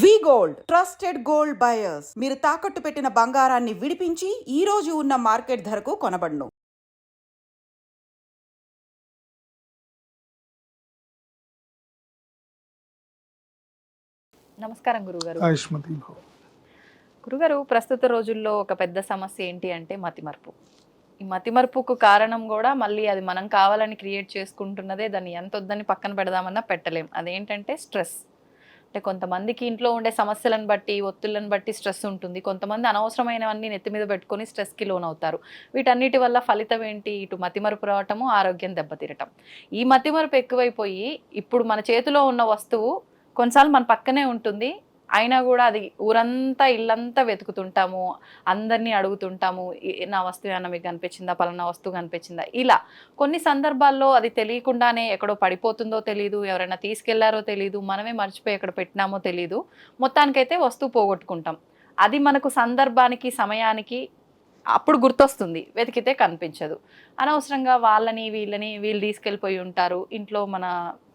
వి gold trusted gold buyers మీరు తాకట్టు పెట్టిన బంగారాన్ని విడిపించి ఈ రోజు ఉన్న మార్కెట్ ధరకు కొనబడును. నమస్కారం గురుగారు. గురుగారు, ప్రస్తుత రోజుల్లో ఒక పెద్ద సమస్య ఏంటి అంటే మతిమరుపు. ఈ మతిమరుపుకు కారణం కూడా మళ్ళీ అది మనం కావాలని క్రియేట్ చేసుకుంటున్నదే. దాన్ని ఎంత వద్దని పక్కన పెడదామన్నా పెట్టలేం. అదేంటంటే స్ట్రెస్. అంటే కొంతమందికి ఇంట్లో ఉండే సమస్యలను బట్టి, ఒత్తిళ్లను బట్టి స్ట్రెస్ ఉంటుంది. కొంతమంది అనవసరమైనవన్నీ నెత్తి మీద పెట్టుకొని స్ట్రెస్కి లోన్ అవుతారు. వీటన్నిటి వల్ల ఫలితం ఏంటి? ఇటు మతిమరుపు రావటము, ఆరోగ్యం దెబ్బతీరటం. ఈ మతిమరుపు ఎక్కువైపోయి ఇప్పుడు మన చేతిలో ఉన్న వస్తువు కొన్నిసార్లు మన పక్కనే ఉంటుంది, అయినా కూడా అది ఊరంతా ఇల్లంతా వెతుకుతుంటాము, అందరినీ అడుగుతుంటాము, నా వస్తువు ఏమన్నా మీకు కనిపించిందా, పలానా వస్తువు కనిపించిందా. ఇలా కొన్ని సందర్భాల్లో అది తెలియకుండానే ఎక్కడో పడిపోతుందో తెలియదు, ఎవరైనా తీసుకెళ్లారో తెలియదు, మనమే మర్చిపోయి ఎక్కడ పెట్టినామో తెలియదు, మొత్తానికైతే వస్తువు పోగొట్టుకుంటాం. అది మనకు సందర్భానికి, సమయానికి అప్పుడు గుర్తొస్తుంది, వెతికితే కనిపించదు. అనవసరంగా వీళ్ళు తీసుకెళ్ళిపోయి ఉంటారు. ఇంట్లో మన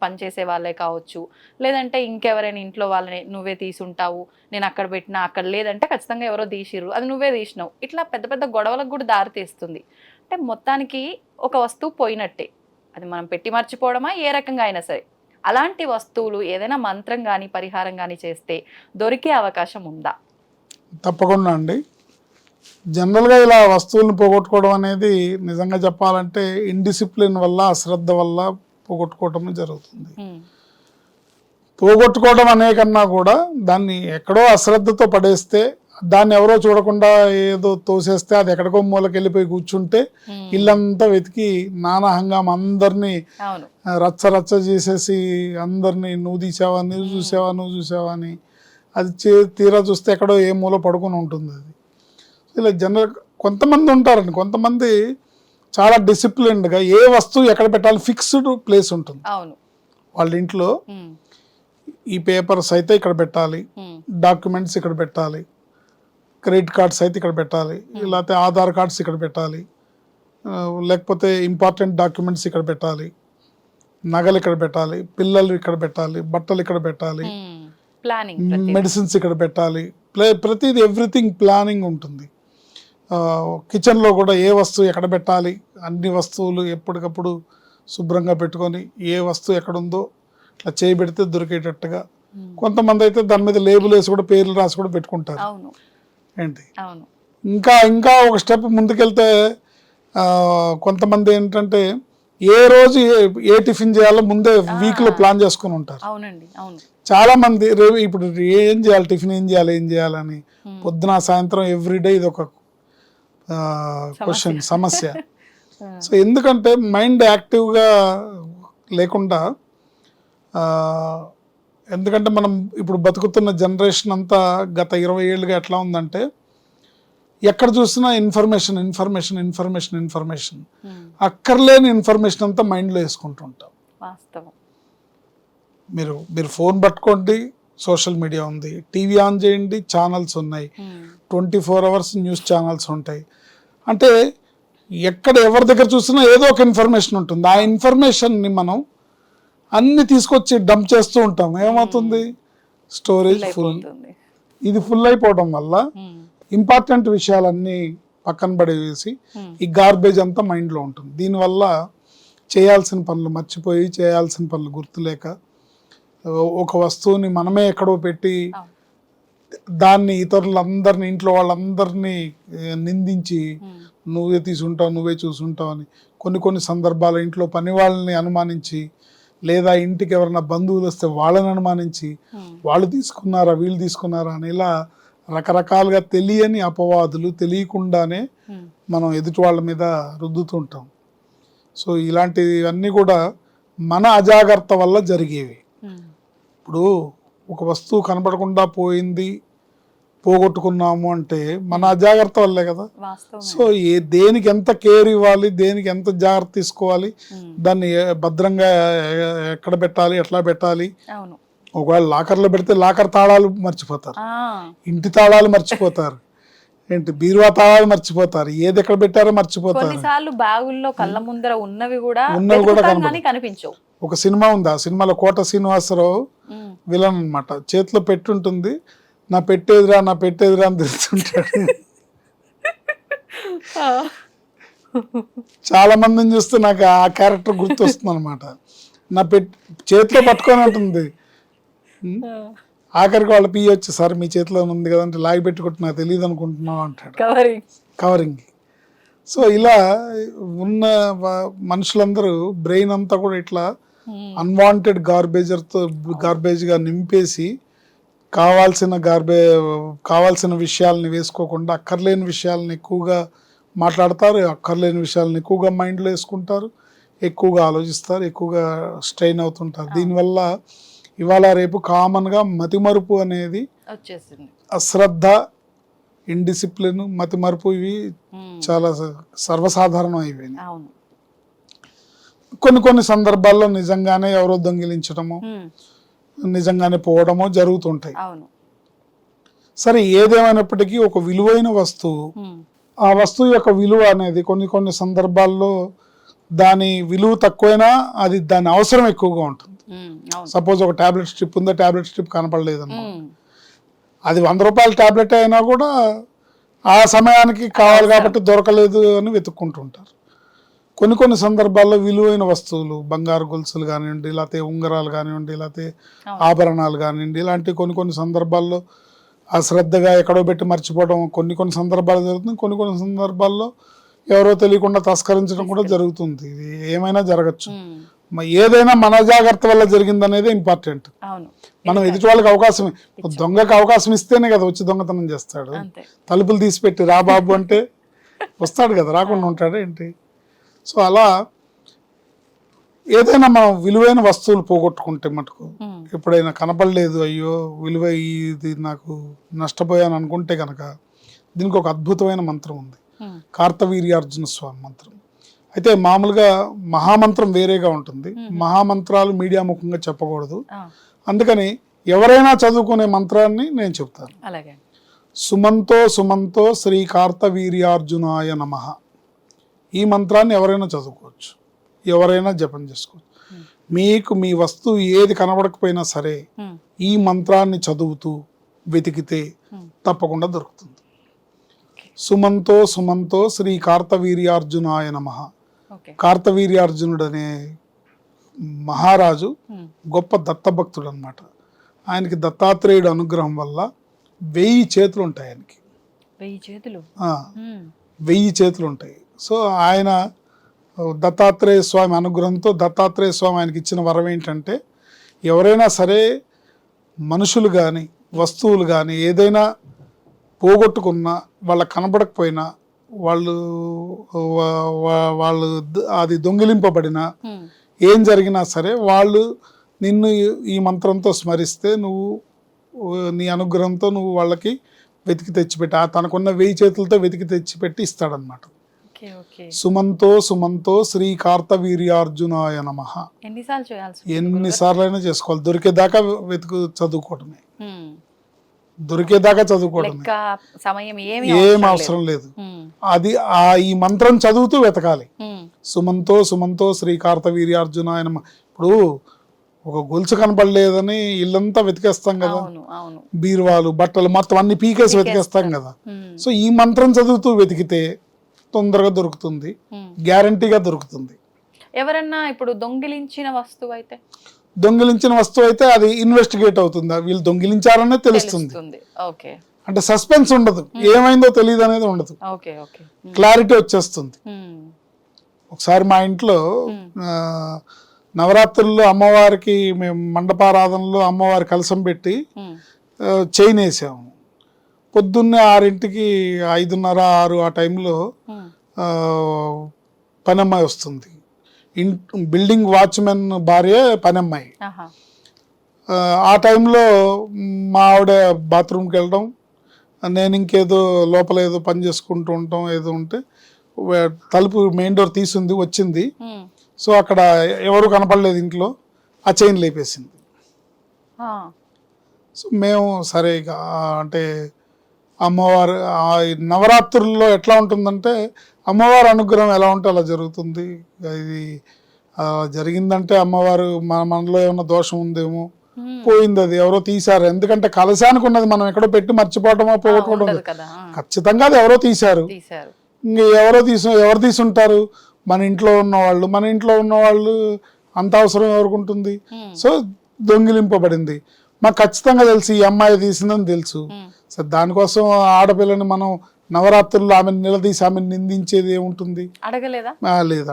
పనిచేసే వాళ్ళే కావచ్చు, లేదంటే ఇంకెవరైనా ఇంట్లో వాళ్ళని నువ్వే తీసుంటావు, నేను అక్కడ పెట్టినా అక్కడ లేదంటే ఖచ్చితంగా ఎవరో తీసిర్రు, అది నువ్వే తీసినావు. ఇట్లా పెద్ద పెద్ద గొడవలకు కూడా దారితీస్తుంది. అంటే మొత్తానికి ఒక వస్తువు పోయినట్టే. అది మనం పెట్టి మర్చిపోవడమా ఏ రకంగా అయినా సరే. అలాంటి వస్తువులు ఏదైనా మంత్రం కానీ పరిహారం కానీ చేస్తే దొరికే అవకాశం ఉందా? తప్పకుండా అండి. జనరల్గా ఇలా వస్తువులను పోగొట్టుకోవడం అనేది నిజంగా చెప్పాలంటే ఇండిసిప్లిన్ వల్ల, అశ్రద్ధ వల్ల పోగొట్టుకోవటం జరుగుతుంది. పోగొట్టుకోవడం అనే కన్నా కూడా దాన్ని ఎక్కడో అశ్రద్ధతో పడేస్తే, దాన్ని ఎవరో చూడకుండా ఏదో తోసేస్తే, అది ఎక్కడికో మూలకి వెళ్ళిపోయి కూర్చుంటే ఇల్లంతా వెతికి నానా హంగామ అందరినీ రచ్చ రచ్చ చేసేసి అందరినీ నువ్వు తీసావా, నువ్వు చూసావా అని అది తీరా చూస్తే ఎక్కడో ఏ మూల పడుకుని ఉంటుంది. అది ఇలా జనరల్ కొంతమంది ఉంటారండి, కొంతమంది చాలా డిసిప్లిన్డ్గా ఏ వస్తువు ఎక్కడ పెట్టాలి ఫిక్స్డ్ ప్లేస్ ఉంటుంది వాళ్ళ ఇంట్లో. ఈ పేపర్స్ అయితే ఇక్కడ పెట్టాలి, డాక్యుమెంట్స్ ఇక్కడ పెట్టాలి, క్రెడిట్ కార్డ్స్ అయితే ఇక్కడ పెట్టాలి, లేకపోతే ఆధార్ కార్డ్స్ ఇక్కడ పెట్టాలి, లేకపోతే ఇంపార్టెంట్ డాక్యుమెంట్స్ ఇక్కడ పెట్టాలి, నగలు ఇక్కడ పెట్టాలి, పిల్లలు ఇక్కడ పెట్టాలి, బట్టలు ఇక్కడ పెట్టాలి, మెడిసిన్స్ ఇక్కడ పెట్టాలి, ప్రతిదీ ఎవ్రీథింగ్ ప్లానింగ్ ఉంటుంది. కిచెన్లో కూడా ఏ వస్తువు ఎక్కడ పెట్టాలి, అన్ని వస్తువులు ఎప్పటికప్పుడు శుభ్రంగా పెట్టుకొని ఏ వస్తువు ఎక్కడుందో ఇట్లా చేయబెడితే దొరికేటట్టుగా. కొంతమంది అయితే దాని మీద లేబుల్ వేసి కూడా పేర్లు రాసి కూడా పెట్టుకుంటారు. ఏంటి ఇంకా ఒక స్టెప్ ముందుకెళ్తే కొంతమంది ఏంటంటే ఏ రోజు ఏ టిఫిన్ చేయాలో ముందే వీక్లో ప్లాన్ చేసుకుని ఉంటారు. చాలా మంది ఇప్పుడు ఏం చేయాలి, టిఫిన్ ఏం చేయాలని పొద్దున సాయంత్రం ఎవ్రీడే ఇది ఒక క్వశ్చన్, సమస్య. సో ఎందుకంటే మైండ్ యాక్టివ్గా లేకుండా, ఎందుకంటే మనం ఇప్పుడు బతుకుతున్న జనరేషన్ అంతా గత 20 ఏళ్ళుగా ఎట్లా ఉందంటే ఎక్కడ చూసినా ఇన్ఫర్మేషన్ అక్కర్లేని ఇన్ఫర్మేషన్ అంతా మైండ్లో వేసుకుంటుంటాం. మీరు ఫోన్ పట్టుకోండి, సోషల్ మీడియా ఉంది, టీవీ ఆన్ చేయండి, ఛానల్స్ ఉన్నాయి, 24 hours న్యూస్ ఛానల్స్ ఉంటాయి. అంటే ఎక్కడ ఎవరి దగ్గర చూసినా ఏదో ఒక ఇన్ఫర్మేషన్ ఉంటుంది. ఆ ఇన్ఫర్మేషన్ని మనం అన్ని తీసుకొచ్చి డంప్ చేస్తూ ఉంటాం. ఏమవుతుంది, స్టోరేజ్ ఫుల్. ఇది ఫుల్ అయిపోవడం వల్ల ఇంపార్టెంట్ విషయాలన్నీ పక్కన పడేసి ఈ గార్బేజ్ అంతా మైండ్లో ఉంటుంది. దీనివల్ల చేయాల్సిన పనులు మర్చిపోయి, చేయాల్సిన పనులు గుర్తులేక, ఒక వస్తువుని మనమే ఎక్కడో పెట్టి దాన్ని ఇతరులందరినీ, ఇంట్లో వాళ్ళందరినీ నిందించి నువ్వే తీసుంటావు, నువ్వే చూసుంటావు అని కొన్ని సందర్భాలు ఇంట్లో పని వాళ్ళని అనుమానించి, లేదా ఇంటికి ఎవరైనా బంధువులు వస్తే వాళ్ళని అనుమానించి వాళ్ళు తీసుకున్నారా వీళ్ళు తీసుకున్నారా అని ఇలా రకరకాలుగా తెలియని అపవాదులు తెలియకుండానే మనం ఎదుటి వాళ్ళ మీద రుద్దుతుంటాం. సో ఇలాంటివన్నీ కూడా మన అజాగ్రత్త వల్ల జరిగేవి. ఇప్పుడు ఒక వస్తువు కనపడకుండా పోగొట్టుకున్నాము అంటే మన అజాగ్రత్త వల్లే కదా. సో దేనికి ఎంత కేర్ ఇవ్వాలి, దేనికి ఎంత జాగ్రత్త తీసుకోవాలి, దాన్ని భద్రంగా ఎక్కడ పెట్టాలి, ఎట్లా పెట్టాలి. ఒకవేళ లాకర్లో పెడితే లాకర్ తాళాలు మర్చిపోతారు, ఇంటి తాళాలు మర్చిపోతారు, ఏంటి బీరువా తాళాలు మర్చిపోతారు, ఏది ఎక్కడ పెట్టారో మర్చిపోతారు. బ్యాగుల్లో కళ్ళ ముందర ఉన్నవి కూడా కనిపించవు. ఒక సినిమా ఉంది, ఆ సినిమాలో కోట శ్రీనివాసరావు విలన్ అన్నమాట. చేతిలో పెట్టుంటుంది, నా పెట్టేదిరా నా పెట్టేదిరా అని తిరుగుతుంటాడు. చాలా మందిని చూస్తే నాకు ఆ క్యారెక్టర్ గుర్తొస్తుంది అనమాట. నా చేతిలో పట్టుకొని ఉంటుంది, ఆఖరికి వాళ్ళ పియ్యి వచ్చి సార్ మీ చేతిలో ఉంది కదంటే లాగి పెట్టుకుంటే నాకు తెలియదు అనుకుంటున్నావు అంటాడు, కవరింగ్. సో ఇలా ఉన్న మనుషులందరూ బ్రెయిన్ అంతా కూడా ఇట్లా అన్వాంటెడ్ గార్బేజ్గా నింపేసి కావాల్సిన విషయాలని వేసుకోకుండా అక్కర్లేని విషయాలను ఎక్కువగా మాట్లాడతారు, అక్కర్లేని విషయాలను ఎక్కువగా మైండ్లో వేసుకుంటారు, ఎక్కువగా ఆలోచిస్తారు, ఎక్కువగా స్ట్రెయిన్ అవుతుంటారు. దీనివల్ల ఇవాళ రేపు కామన్గా మతిమరుపు అనేది వచ్చేసింది. అశ్రద్ధ, ఇండిసిప్లిన్, మతిమరుపు ఇవి చాలా సర్వసాధారణం అయిపోయినాయి. కొన్ని సందర్భాల్లో నిజంగానే ఎవరో దొంగిలించడము, నిజంగానే పోవడమో జరుగుతుంటాయి. సరే, ఏదేమైనప్పటికీ ఒక విలువైన వస్తువు, ఆ వస్తువు యొక్క విలువ అనేది కొన్ని సందర్భాల్లో దాని విలువ తక్కువైనా అది దాని అవసరం ఎక్కువగా ఉంటుంది. సపోజ్ ఒక టాబ్లెట్ స్ట్రిప్ ఉందో, టాబ్లెట్ స్ట్రిప్ కనపడలేదు, అది 100 రూపాయల టాబ్లెట్ అయినా కూడా ఆ సమయానికి కావాలి కాబట్టి దొరకలేదు అని వెతుక్కుంటుంటారు. కొన్ని సందర్భాల్లో విలువైన వస్తువులు, బంగారు గొలుసులు కానివ్వండి, లేకపోతే ఉంగరాలు కానివ్వండి, లేకపోతే ఆభరణాలు కానివ్వండి, ఇలాంటి కొన్ని సందర్భాల్లో అశ్రద్ధగా ఎక్కడో పెట్టి మర్చిపోవడం కొన్ని సందర్భాలు జరుగుతుంది. కొన్ని సందర్భాల్లో ఎవరో తెలియకుండా తస్కరించడం కూడా జరుగుతుంది. ఇది ఏమైనా జరగచ్చు. ఏదైనా మన జాగ్రత్త వల్ల జరిగింది అనేది ఇంపార్టెంట్. మనం ఎదుటి వాళ్ళకి అవకాశం, దొంగకి అవకాశం ఇస్తేనే కదా వచ్చి దొంగతనం చేస్తాడు. తలుపులు తీసిపెట్టి రా బాబు అంటే వస్తాడు కదా, రాకుండా ఉంటాడు ఏంటి? సో అలా ఏదైనా మనం విలువైన వస్తువులు పోగొట్టుకుంటే మటుకు, ఎప్పుడైనా కనపడలేదు, అయ్యో విలువ ఇది నాకు నష్టపోయాను అనుకుంటే కనుక దీనికి ఒక అద్భుతమైన మంత్రం ఉంది, కార్తవీర్యార్జున స్వామి మంత్రం. అయితే మామూలుగా మహామంత్రం వేరేగా ఉంటుంది, మహామంత్రాలు మీడియా ముఖంగా చెప్పకూడదు. అందుకని ఎవరైనా చదువుకునే మంత్రాన్ని నేను చెప్తాను. సుమంతో సుమంతో శ్రీ కార్తవీర్యార్జునాయ నమః. ఈ మంత్రాన్ని ఎవరైనా చదువుకోవచ్చు, ఎవరైనా జపం చేసుకోవచ్చు. మీకు మీ వస్తువు ఏది కనబడకపోయినా సరే ఈ మంత్రాన్ని చదువుతూ వెతికితే తప్పకుండా దొరుకుతుంది. సుమంతో సుమంతో శ్రీ కార్తవీర్యార్జునాయ నమః. కార్తవీర్యార్జునుడు అనే మహారాజు గొప్ప దత్తభక్తుడు అన్నమాట. ఆయనకి దత్తాత్రేయుడు అనుగ్రహం వల్ల 1000 చేతులు ఉంటాయి. ఆయనకి 1000 చేతులు ఉంటాయి. సో ఆయన దత్తాత్రేయ స్వామి అనుగ్రహంతో, దత్తాత్రేయ స్వామి ఆయనకి ఇచ్చిన వరం ఏంటంటే, ఎవరైనా సరే మనుషులు కానీ వస్తువులు కానీ ఏదైనా పోగొట్టుకున్నా, వాళ్ళకి కనబడకపోయినా, వాళ్ళు అది దొంగిలింపబడినా, ఏం జరిగినా సరే వాళ్ళు నిన్ను ఈ మంత్రంతో స్మరిస్తే నువ్వు నీ అనుగ్రహంతో నువ్వు వాళ్ళకి వెతికి తెచ్చిపెట్టి, తనకున్న 1000 చేతులతో వెతికి తెచ్చిపెట్టి ఇస్తాడనమాట. సుమంతో సుమంతో శ్రీ కార్తవీర్యార్జునాయ నమః. ఎన్నిసార్లు అయినా చేసుకోవాలి, దొరికేదాకా చదువుకోవడమే, దొరికేదాకా చదువుకోవడమే, ఏం అవసరం లేదు. అది ఈ మంత్రం చదువుతూ వెతకాలి. సుమంతో సుమంతో శ్రీ కార్తవీర్యార్జునాయ నమః. ఇప్పుడు ఒక గొలుసు కనపడలేదని ఇల్లంతా వెతికేస్తాం కదా, బీరువాలు, బట్టలు మొత్తం అన్ని పీకేసి వెతికేస్తాం కదా. సో ఈ మంత్రం చదువుతూ వెతికితే తొందరగా దొరుకుతుంది, గ్యారంటీగా దొరుకుతుంది. ఎవరన్నా ఇప్పుడు దొంగిలించిన వస్తువు అయితే అది ఇన్వెస్టిగేట్ అవుతుంది, వీళ్ళు దొంగిలించారనే తెలుస్తుంది. అంటే సస్పెన్స్ ఉండదు, ఏమైందో తెలియదు అనేది ఉండదు, క్లారిటీ వచ్చేస్తుంది. ఒకసారి మా ఇంట్లో నవరాత్రుల్లో అమ్మవారికి మేము మండపారాధనలో అమ్మవారి కలశం పెట్టి చైన్ వేసాము. పొద్దున్నే 6ంటికి 5:30, 6 ఆ టైంలో పనమ్మాయి వస్తుంది. బిల్డింగ్ వాచ్మెన్ భార్య పనమ్మాయి. ఆ టైంలో మా ఆవిడ బాత్రూమ్కి వెళ్ళడం, నేను ఇంకేదో లోపల ఏదో పని చేసుకుంటూ ఉంటాం, ఏదో ఉంటే తలుపు మెయిన్ డోర్ తీసుంది, వచ్చింది. సో అక్కడ ఎవరు కనపడలేదు ఇంట్లో, ఆ చైన్ లేపేసింది. సో మేము సరే ఇక అంటే అమ్మవారు నవరాత్రుల్లో ఎట్లా ఉంటుందంటే అమ్మవారి అనుగ్రహం ఎలా ఉంటే అలా జరుగుతుంది. ఇది జరిగిందంటే అమ్మవారు మనలో ఏమన్నా దోషం ఉందేమో, పోయింది, అది ఎవరో తీశారు. ఎందుకంటే కలశానికి ఉన్నది మనం ఎక్కడో పెట్టి మర్చిపోవటమో పోగొట్టుకోవడం ఉండదు కదా. ఖచ్చితంగా అది ఎవరో తీశారు. ఇంక ఎవరు తీసుంటారు? మన ఇంట్లో ఉన్నవాళ్ళు. మన ఇంట్లో ఉన్నవాళ్ళు అంత అవసరం ఎవరికి ఉంటుంది? సో దొంగిలింపబడింది. మాకు ఖచ్చితంగా తెలుసు ఈ అమ్మాయి తీసిందని తెలుసు. సో దానికోసం ఆడపిల్లని మనం నవరాత్రుల్లో ఆమెను నిలదీసి ఆమెను నిందించేది ఏముంటుంది? అడగలేదా? లేదు,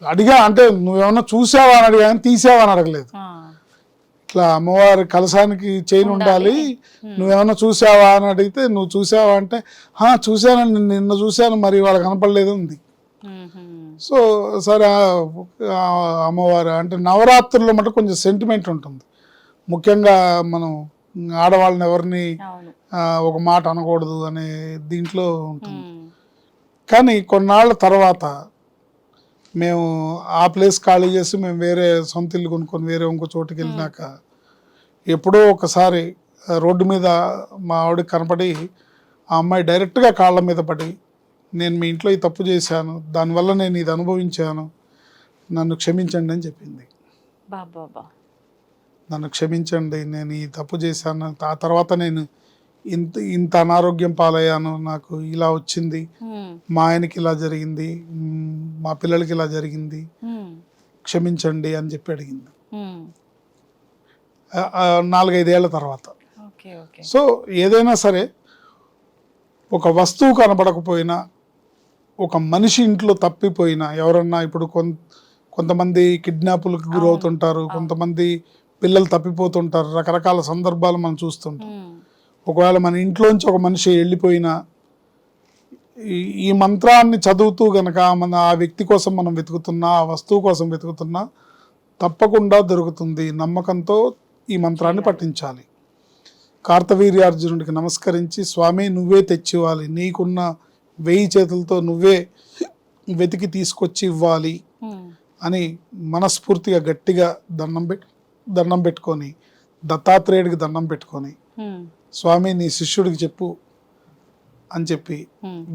అడిగా అంటే నువ్వేమన్నా చూసావా అని అడిగా, తీసావా అని అడగలేదు. ఇట్లా అమ్మవారి కలశానికి చైన్ ఉండాలి, నువ్వేమన్నా చూసావా అని అడిగితే, నువ్వు చూసావా అంటే చూశాను, నిన్న చూశాను, మరి వాళ్ళకి కనపడలేదు ఉంది. సో సరే అమ్మవారు అంటే నవరాత్రుల్లో మటు కొంచెం సెంటిమెంట్ ఉంటుంది. ముఖ్యంగా మనం ఆడవాళ్ళని ఎవరిని ఒక మాట అనకూడదు అనే దీంట్లో ఉంటుంది. కానీ కొన్నాళ్ళ తర్వాత మేము ఆ ప్లేస్ ఖాళీ చేసి మేము వేరే సొంత ఇల్లు కొనుక్కొని వేరే ఇంకో చోటుకి వెళ్ళినాక ఎప్పుడో ఒకసారి రోడ్డు మీద మా ఆవిడకి కనపడి ఆ అమ్మాయి డైరెక్ట్గా కాళ్ళ మీద పడి, నేను మీ ఇంట్లో ఈ తప్పు చేశాను, దానివల్ల నేను ఇది అనుభవించాను, నన్ను క్షమించండి అని చెప్పింది. నన్ను క్షమించండి, నేను ఈ తప్పు చేశాను, ఆ తర్వాత నేను ఇంత అనారోగ్యం పాలయ్యాను, నాకు ఇలా వచ్చింది, మా ఆయనకి ఇలా జరిగింది, మా పిల్లలకి ఇలా జరిగింది, క్షమించండి అని చెప్పి అడిగింది 4-5 ఏళ్ల తర్వాత. సో ఏదైనా సరే ఒక వస్తువు కనపడకపోయినా, ఒక మనిషి ఇంట్లో తప్పిపోయినా, ఎవరన్నా ఇప్పుడు కొంతమంది కిడ్నాపులకు గురవుతుంటారు, కొంతమంది పిల్లలు తప్పిపోతుంటారు, రకరకాల సందర్భాలు మనం చూస్తుంటాం. ఒకవేళ మన ఇంట్లోంచి ఒక మనిషి వెళ్ళిపోయినా ఈ మంత్రాన్ని చదువుతూ గనక మన ఆ వ్యక్తి కోసం మనం వెతుకుతున్నా, ఆ వస్తువు కోసం వెతుకుతున్నా తప్పకుండా దొరుకుతుంది. నమ్మకంతో ఈ మంత్రాన్ని పఠించాలి. కార్తవీర్యార్జునుడికి నమస్కరించి, స్వామి నువ్వే తెచ్చివ్వాలి, నీకున్న 1000 చేతులతో నువ్వే వెతికి తీసుకొచ్చి ఇవ్వాలి అని మనస్ఫూర్తిగా గట్టిగా దండం పెట్టుకొని, దత్తాత్రేయుడికి దండం పెట్టుకొని, స్వామి నీ శిష్యుడికి చెప్పు అని చెప్పి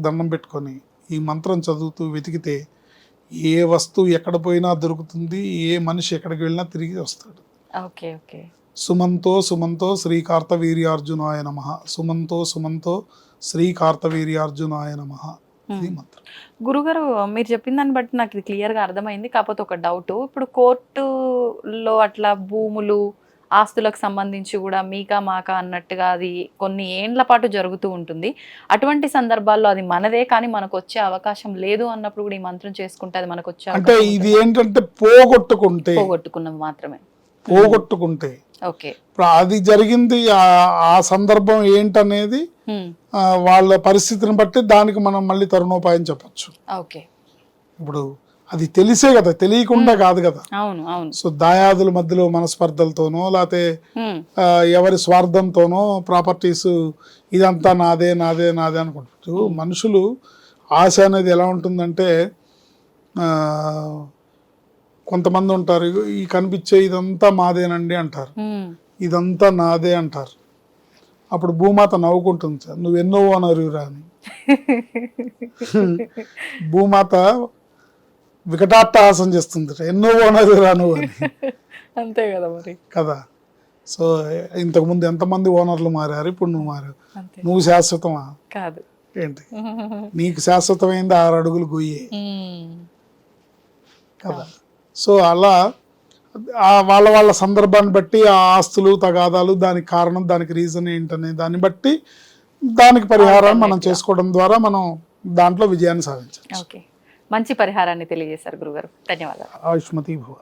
దండం పెట్టుకొని ఈ మంత్రం చదువుతూ వెతికితే ఏ వస్తువు ఎక్కడ పోయినా దొరుకుతుంది, ఏ మనిషి ఎక్కడికి వెళ్ళినా తిరిగి వస్తాడు. సుమంతో సుమంతో శ్రీ కార్తవీర్యార్జునాయ నమః, సుమంతో సుమంతో శ్రీ కార్తవీర్యార్జునాయ నమః. ఇది మంత్రం. గురుగారు మీరు చెప్పిన దాన్ని బట్టి నాకు ఇది క్లియర్గా అర్థమైంది. కాకపోతే ఒక డౌట్, ఇప్పుడు కోర్టులో అట్లా భూములు ఆస్తులకు సంబంధించి కూడా మీకా మాకా అన్నట్టుగా అది కొన్ని ఏండ్ల పాటు జరుగుతూ ఉంటుంది. అటువంటి సందర్భాల్లో అది మనదే కానీ మనకు వచ్చే అవకాశం లేదు అన్నప్పుడు కూడా ఈ మంత్రం చేసుకుంటే అది మనకు వచ్చే అంటే ఇది ఏంటంటే పోగొట్టుకున్నవి మాత్రమే. పోగొట్టుకుంటే ఓకే, అది జరిగింది ఆ సందర్భం ఏంటనేది వాళ్ళ పరిస్థితిని బట్టి దానికి మనం మళ్ళీ తరుణోపాయం చెప్పచ్చు. ఓకే, ఇప్పుడు అది తెలిసే కదా, తెలియకుండా కాదు కదా. అవును అవును. సో దాయాదుల మధ్యలో మనస్పర్ధలతోనో లేకపోతే ఎవరి స్వార్థంతోనో ప్రాపర్టీస్ ఇదంతా నాదే నాదే నాదే అనుకుంటారు. మనుషులు ఆశ అనేది ఎలా ఉంటుందంటే, కొంతమంది ఉంటారు ఈ కనిపించే ఇదంతా మాదేనండి అంటారు, ఇదంతా నాదే అంటారు. అప్పుడు భూమాత నవ్వుకుంటుంది, సార్ నువ్వు ఎన్నో ఓనరురా అని. భూమాత వికటాట్టహాసం చేస్తుంది, ఎన్నో ఓనరురా నువ్వు అని. అంతే కదా మరి కదా. సో ఇంతకుముందు ఎంతమంది ఓనర్లు మారారు, ఇప్పుడు నువ్వు మారావు. నువ్వు శాశ్వతమా? కాదు. ఏంటి నీకు శాశ్వతమైంది 6 అడుగులు గొయ్యే కదా. సో అలా వాళ్ళ సందర్భాన్ని బట్టి ఆ ఆస్తులు తగాదాలు, దానికి కారణం, దానికి రీజన్ ఏంటనే దాన్ని బట్టి దానికి పరిహారాన్ని మనం చేసుకోవడం ద్వారా మనం దాంట్లో విజయాన్ని సాధించవచ్చు. మంచి పరిహారాన్ని తెలియజేశారు గురుగారు. ధన్యవాదాలు. ఆయుష్మతి భవ.